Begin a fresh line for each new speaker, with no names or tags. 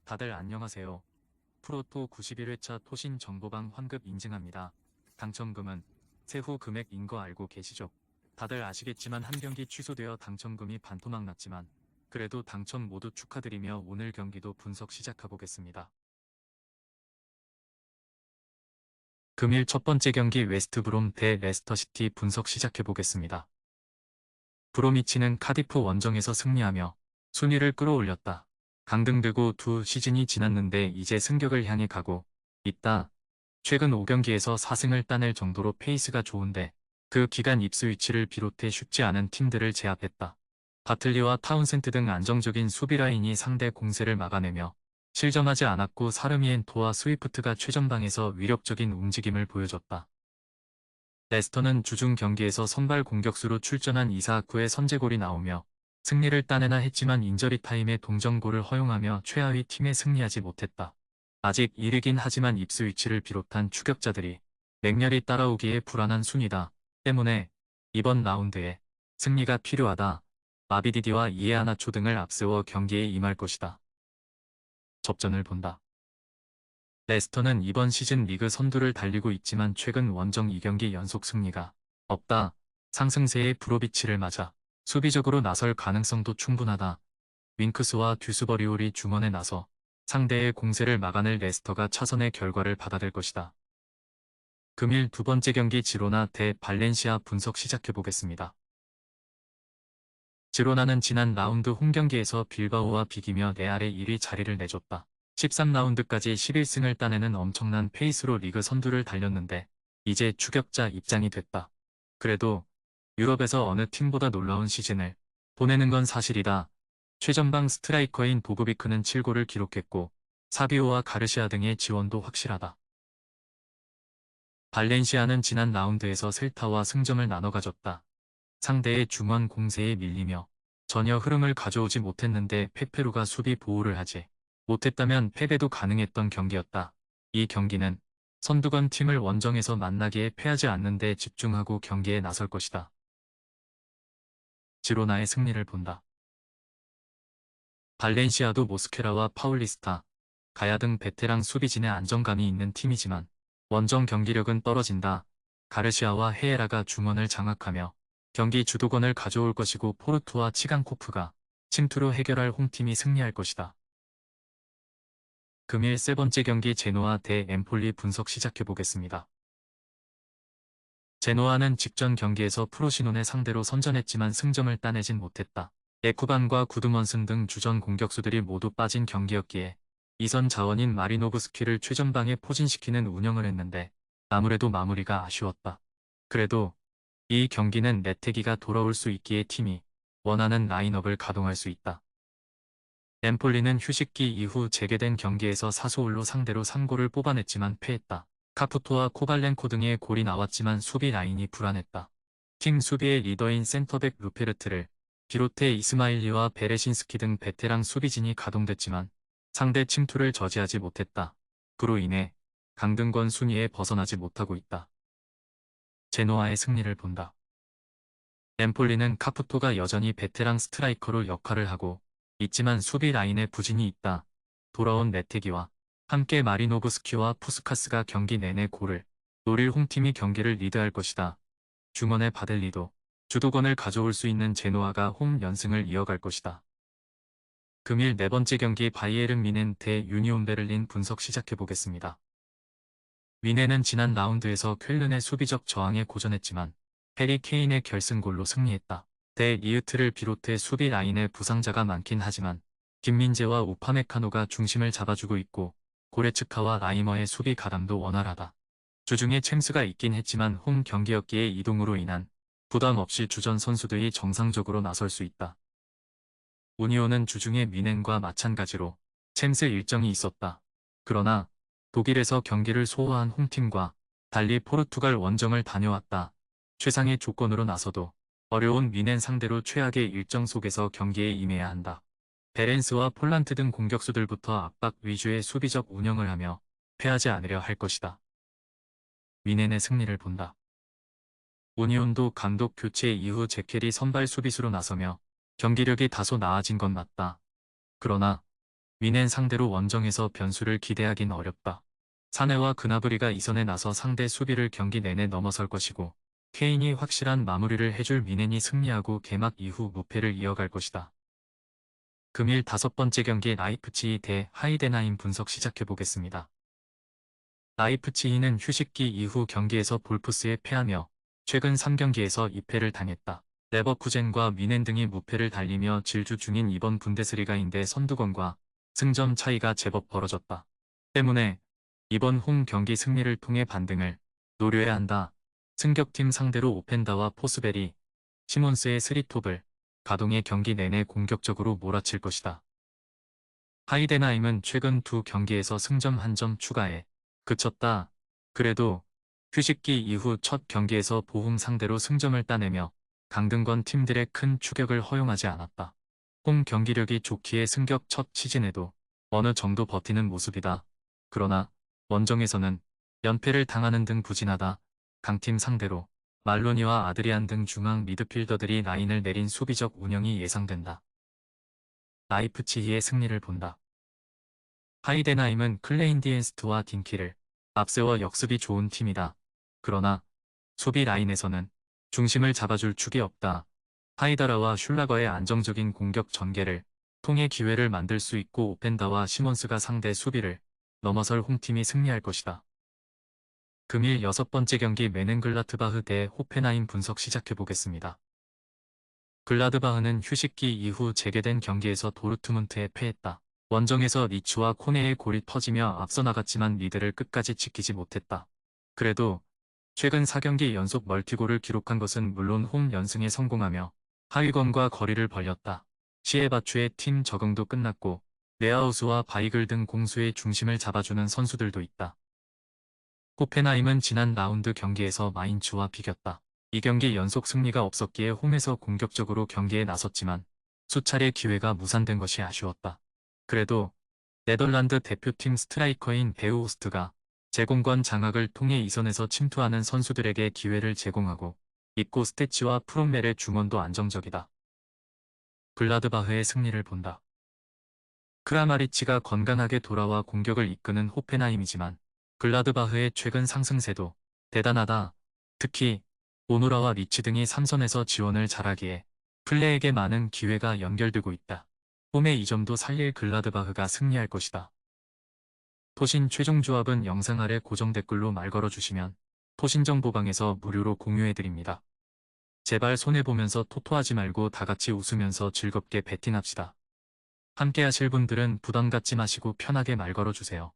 다들 안녕하세요. 프로토 91회차 토신 정보방 환급 인증합니다. 당첨금은 세후 금액인 거 알고 계시죠? 다들 아시겠지만 한 경기 취소되어 당첨금이 반토막 났지만 그래도 당첨 모두 축하드리며 오늘 경기도 분석 시작해보겠습니다. 금일 첫 번째 경기 웨스트브롬 대 레스터시티 분석 시작해보겠습니다. 브로미치는 카디프 원정에서 승리하며 순위를 끌어올렸다. 강등되고 두 시즌이 지났는데 이제 승격을 향해 가고 있다. 최근 5경기에서 4승을 따낼 정도로 페이스가 좋은데 그 기간 입스위치를 비롯해 쉽지 않은 팀들을 제압했다. 바틀리와 타운센트 등 안정적인 수비 라인이 상대 공세를 막아내며 실점하지 않았고 사르미엔토와 스위프트가 최전방에서 위력적인 움직임을 보여줬다. 레스터는 주중 경기에서 선발 공격수로 출전한 이사쿠의 선제골이 나오며 승리를 따내나 했지만 인저리 타임에 동점골을 허용하며 최하위 팀에 승리하지 못했다. 아직 1위긴 하지만 입스위치를 비롯한 추격자들이 맹렬히 따라오기에 불안한 순위다. 때문에 이번 라운드에 승리가 필요하다. 마비디디와 이에아나초 등을 앞세워 경기에 임할 것이다. 접전을 본다. 레스터는 이번 시즌 리그 선두를 달리고 있지만 최근 원정 2경기 연속 승리가 없다. 상승세의 브로비치를 맞아 수비적으로 나설 가능성도 충분하다. 윙크스와 듀스버리올이 중원에 나서 상대의 공세를 막아낼 레스터가 차선의 결과를 받아들 것이다. 금일 두 번째 경기 지로나 대 발렌시아 분석 시작해보겠습니다. 지로나는 지난 라운드 홈경기에서 빌바오와 비기며 레알의 1위 자리를 내줬다. 13라운드까지 11승을 따내는 엄청난 페이스로 리그 선두를 달렸는데 이제 추격자 입장이 됐다. 그래도 유럽에서 어느 팀보다 놀라운 시즌을 보내는 건 사실이다. 최전방 스트라이커인 보고비크는 7골을 기록했고 사비오와 가르시아 등의 지원도 확실하다. 발렌시아는 지난 라운드에서 셀타와 승점을 나눠 가졌다. 상대의 중원 공세에 밀리며 전혀 흐름을 가져오지 못했는데 페페루가 수비 보호를 하지 못했다면 패배도 가능했던 경기였다. 이 경기는 선두권 팀을 원정에서 만나기에 패하지 않는 데 집중하고 경기에 나설 것이다. 지로나의 승리를 본다. 발렌시아도 모스케라와 파울리스타, 가야 등 베테랑 수비진의 안정감이 있는 팀이지만 원정 경기력은 떨어진다. 가르시아와 헤에라가 중원을 장악하며 경기 주도권을 가져올 것이고 포르투와 치강코프가 침투로 해결할 홈팀이 승리할 것이다. 금일 세 번째 경기 제노아 대 엠폴리 분석 시작해보겠습니다. 제노아는 직전 경기에서 프로시논의 상대로 선전했지만 승점을 따내진 못했다. 에쿠반과 구드먼슨 등 주전 공격수들이 모두 빠진 경기였기에 이선 자원인 마리노브스키를 최전방에 포진시키는 운영을 했는데 아무래도 마무리가 아쉬웠다. 그래도 이 경기는 레테기가 돌아올 수 있기에 팀이 원하는 라인업을 가동할 수 있다. 엠폴리는 휴식기 이후 재개된 경기에서 사소울로 상대로 3골을 뽑아냈지만 패했다. 카푸토와 코발렌코 등의 골이 나왔지만 수비 라인이 불안했다. 팀 수비의 리더인 센터백 루페르트를 비롯해 이스마일리와 베레신스키 등 베테랑 수비진이 가동됐지만 상대 침투를 저지하지 못했다. 그로 인해 강등권 순위에 벗어나지 못하고 있다. 제노아의 승리를 본다. 엠폴리는 카푸토가 여전히 베테랑 스트라이커로 역할을 하고 있지만 수비 라인에 부진이 있다. 돌아온 레테기와 함께 마리노브스키와 푸스카스가 경기 내내 골을 노릴 홈팀이 경기를 리드할 것이다. 중원의 바델리도 주도권을 가져올 수 있는 제노아가 홈 연승을 이어갈 것이다. 금일 네 번째 경기 바이에른 뮌헨 대 유니온 베를린 분석 시작해보겠습니다. 뮌헨은 지난 라운드에서 쾰른의 수비적 저항에 고전했지만 해리 케인의 결승골로 승리했다. 대 리으트를 비롯해 수비 라인에 부상자가 많긴 하지만 김민재와 우파메카노가 중심을 잡아주고 있고 고레츠카와 라이머의 수비 가담도 원활하다. 주중에 챔스가 있긴 했지만 홈 경기였기에 이동으로 인한 부담 없이 주전 선수들이 정상적으로 나설 수 있다. 우니온은 주중에 뮌헨과 마찬가지로 챔스 일정이 있었다. 그러나 독일에서 경기를 소화한 홈팀과 달리 포르투갈 원정을 다녀왔다. 최상의 조건으로 나서도 어려운 뮌헨 상대로 최악의 일정 속에서 경기에 임해야 한다. 베렌스와 폴란트 등 공격수들부터 압박 위주의 수비적 운영을 하며 패하지 않으려 할 것이다. 뮌헨의 승리를 본다. 우니온도 감독 교체 이후 제켈이 선발 수비수로 나서며 경기력이 다소 나아진 건 맞다. 그러나 위넨 상대로 원정에서 변수를 기대하긴 어렵다. 사내와 그나브리가 이선에 나서 상대 수비를 경기 내내 넘어설 것이고 케인이 확실한 마무리를 해줄 위넨이 승리하고 개막 이후 무패를 이어갈 것이다. 금일 5번째 경기 라이프치히 대 하이덴하임 분석 시작해보겠습니다. 라이프치히는 휴식기 이후 경기에서 볼프스에 패하며 최근 3경기에서 2패를 당했다. 레버쿠젠과 위넨 등이 무패를 달리며 질주 중인 이번 분데스리가인데 선두권과 승점 차이가 제법 벌어졌다. 때문에 이번 홈 경기 승리를 통해 반등을 노려야 한다. 승격팀 상대로 오펜다와 포스베리, 시몬스의 스리톱을 가동해 경기 내내 공격적으로 몰아칠 것이다. 하이덴하임은 최근 두 경기에서 승점 1점 추가해 그쳤다. 그래도 휴식기 이후 첫 경기에서 보훔 상대로 승점을 따내며 강등권 팀들의 큰 추격을 허용하지 않았다. 홈 경기력이 좋기에 승격 첫 시즌에도 어느 정도 버티는 모습이다. 그러나 원정에서는 연패를 당하는 등 부진하다. 강팀 상대로 말로니와 아드리안 등 중앙 미드필더들이 라인을 내린 수비적 운영이 예상된다. 라이프치히의 승리를 본다. 하이덴하임은 클레인디엔스트와 딘키를 앞세워 역습이 좋은 팀이다. 그러나 수비 라인에서는 중심을 잡아줄 축이 없다. 하이다라와 슐라거의 안정적인 공격 전개를 통해 기회를 만들 수 있고 오펜다와 시몬스가 상대 수비를 넘어설 홈팀이 승리할 것이다. 금일 6번째 경기 메넨글라트바흐 대 호펜하임 분석 시작해보겠습니다. 글라드바흐는 휴식기 이후 재개된 경기에서 도르트문트에 패했다. 원정에서 리츠와 코네의 골이 터지며 앞서 나갔지만 리드를 끝까지 지키지 못했다. 그래도 최근 4경기 연속 멀티골을 기록한 것은 물론 홈 연승에 성공하며 하위권과 거리를 벌렸다. 시에바추의 팀 적응도 끝났고 레아우스와 바이글 등 공수의 중심을 잡아주는 선수들도 있다. 호펜하임은 지난 라운드 경기에서 마인츠와 비겼다. 이 경기 연속 승리가 없었기에 홈에서 공격적으로 경기에 나섰지만 수차례 기회가 무산된 것이 아쉬웠다. 그래도 네덜란드 대표팀 스트라이커인 베우호스트가 제공권 장악을 통해 이선에서 침투하는 선수들에게 기회를 제공하고 있고 스테치와 프롬멜의 중원도 안정적이다. 글라드바흐의 승리를 본다. 크라마리치가 건강하게 돌아와 공격을 이끄는 호펜하임이지만 글라드바흐의 최근 상승세도 대단하다. 특히 오누라와 리치 등이 3선에서 지원을 잘하기에 플레이에게 많은 기회가 연결되고 있다. 홈의 이 점도 살릴 글라드바흐가 승리할 것이다. 토신 최종 조합은 영상 아래 고정 댓글로 말 걸어주시면 토신정보방에서 무료로 공유해드립니다. 제발 손해보면서 토토하지 말고 다같이 웃으면서 즐겁게 베팅합시다. 함께 하실 분들은 부담 갖지 마시고 편하게 말 걸어주세요.